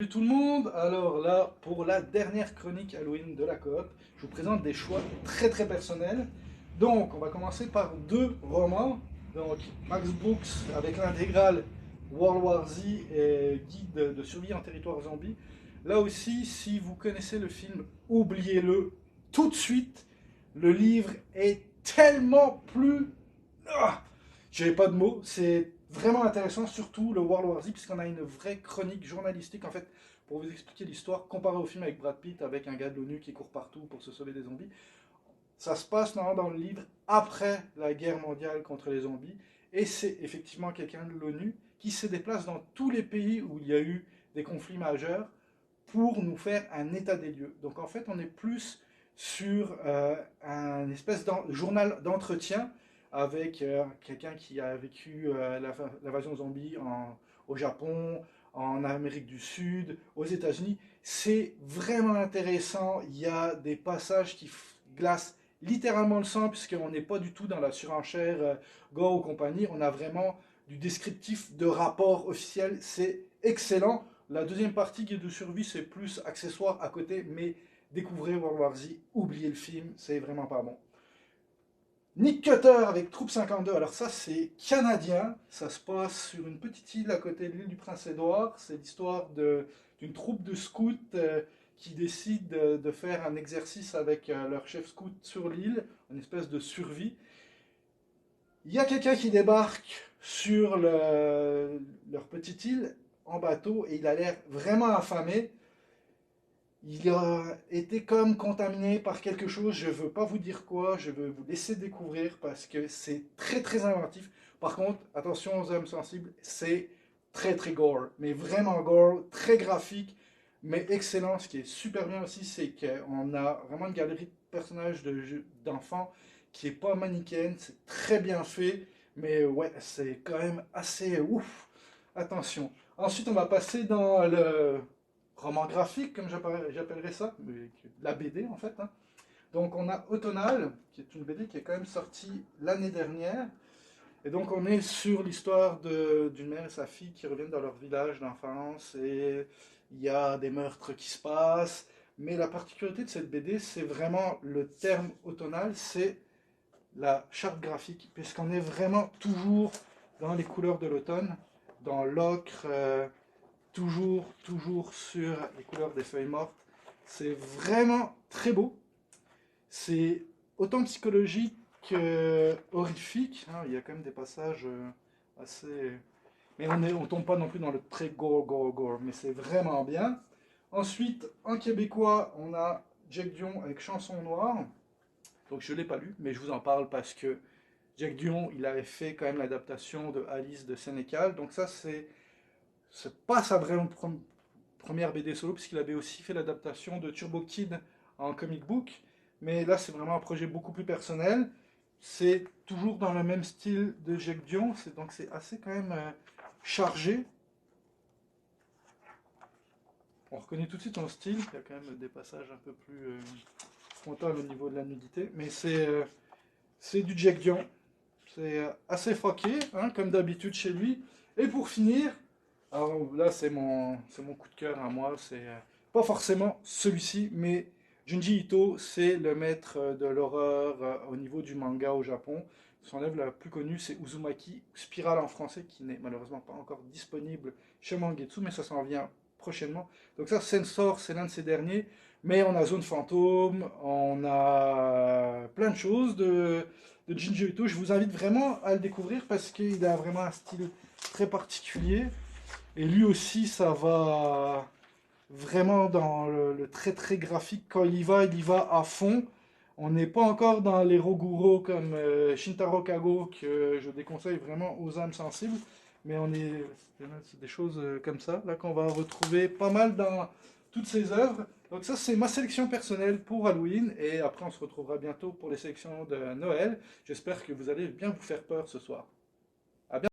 Salut tout le monde, alors là pour la dernière chronique Halloween de la coop, je vous présente des choix très personnels. Donc on va commencer par deux romans, donc Max Brooks avec l'intégrale World War Z et Guide de survie en territoire zombie. Là aussi, si vous connaissez le film, oubliez-le tout de suite, le livre est tellement plus... Ah, j'ai pas de mots, c'est vraiment intéressant, surtout le World War Z, puisqu'on a une vraie chronique journalistique, en fait, pour vous expliquer l'histoire, comparé au film avec Brad Pitt, avec un gars de l'ONU qui court partout pour se sauver des zombies. Ça se passe normalement dans le livre après la guerre mondiale contre les zombies, et c'est effectivement quelqu'un de l'ONU qui se déplace dans tous les pays où il y a eu des conflits majeurs pour nous faire un état des lieux. Donc en fait, on est plus sur un espèce de journal d'entretien avec quelqu'un qui a vécu l'invasion zombie au Japon, en Amérique du Sud, aux États-Unis. C'est vraiment intéressant. Il y a des passages qui glacent littéralement le sang, puisqu'on n'est pas du tout dans la surenchère Gore ou compagnie. On a vraiment du descriptif de rapport officiel. C'est excellent. La deuxième partie, Guide de survie, c'est plus accessoire à côté, mais découvrez World War Z, oubliez le film, c'est vraiment pas bon. Nick Cutter avec Troupe 52, alors ça c'est canadien, ça se passe sur une petite île à côté de l'île du Prince-Édouard, c'est l'histoire d'une troupe de scouts qui décide de faire un exercice avec leur chef scout sur l'île, une espèce de survie. Il y a quelqu'un qui débarque sur leur petite île en bateau et il a l'air vraiment affamé. Il a été comme contaminé par quelque chose, je ne veux pas vous dire quoi, je veux vous laisser découvrir parce que c'est très inventif. Par contre, attention aux âmes sensibles, c'est très gore, mais vraiment gore, très graphique, mais excellent. Ce qui est super bien aussi, c'est qu'on a vraiment une galerie de personnages d'enfants qui est pas manichéenne, c'est très bien fait, mais ouais, c'est quand même assez ouf. Attention. Ensuite, on va passer dans le roman graphique, comme j'appellerais ça, la BD en fait. Hein. Donc on a Automnal, qui est une BD qui est quand même sortie l'année dernière. Et donc on est sur l'histoire d'une mère et sa fille qui reviennent dans leur village d'enfance et il y a des meurtres qui se passent. Mais la particularité de cette BD, c'est vraiment le terme automnal, c'est la charte graphique, puisqu'on est vraiment toujours dans les couleurs de l'automne, dans l'ocre, toujours sur les couleurs des feuilles mortes. C'est vraiment très beau. C'est autant psychologique qu'horrifique. Hein. Il y a quand même des passages assez... Mais on ne tombe pas non plus dans le très gore. Mais c'est vraiment bien. Ensuite, en québécois, on a Jack Dion avec Chanson Noire. Donc je ne l'ai pas lu, mais je vous en parle parce que Jack Dion, il avait fait quand même l'adaptation de Alice de Sénécal. Donc ça, c'est pas sa vraie première BD solo, puisqu'il avait aussi fait l'adaptation de Turbo Kid en comic book. Mais là, c'est vraiment un projet beaucoup plus personnel. C'est toujours dans le même style de Jack Dion, donc c'est assez quand même chargé. On reconnaît tout de suite son style, il y a quand même des passages un peu plus frontaux au niveau de la nudité, mais c'est du Jack Dion. C'est assez fucké, hein, comme d'habitude chez lui. Et pour finir, alors là c'est mon coup de cœur à moi, c'est pas forcément celui-ci, mais Junji Ito, c'est le maître de l'horreur au niveau du manga au Japon. Son œuvre la plus connue, c'est Uzumaki, Spirale en français, qui n'est malheureusement pas encore disponible chez Mangetsu, mais ça s'en vient prochainement. Donc ça, Sensor, c'est l'un de ces derniers, mais on a Zone Fantôme, on a plein de choses de Junji Ito. Je vous invite vraiment à le découvrir parce qu'il a vraiment un style très particulier. Et lui aussi, ça va vraiment dans le très graphique. Quand il y va à fond. On n'est pas encore dans les Roguro comme Shintaro Kago, que je déconseille vraiment aux âmes sensibles. Mais c'est des choses comme ça, là, qu'on va retrouver pas mal dans toutes ces œuvres. Donc ça, c'est ma sélection personnelle pour Halloween. Et après, on se retrouvera bientôt pour les sélections de Noël. J'espère que vous allez bien vous faire peur ce soir.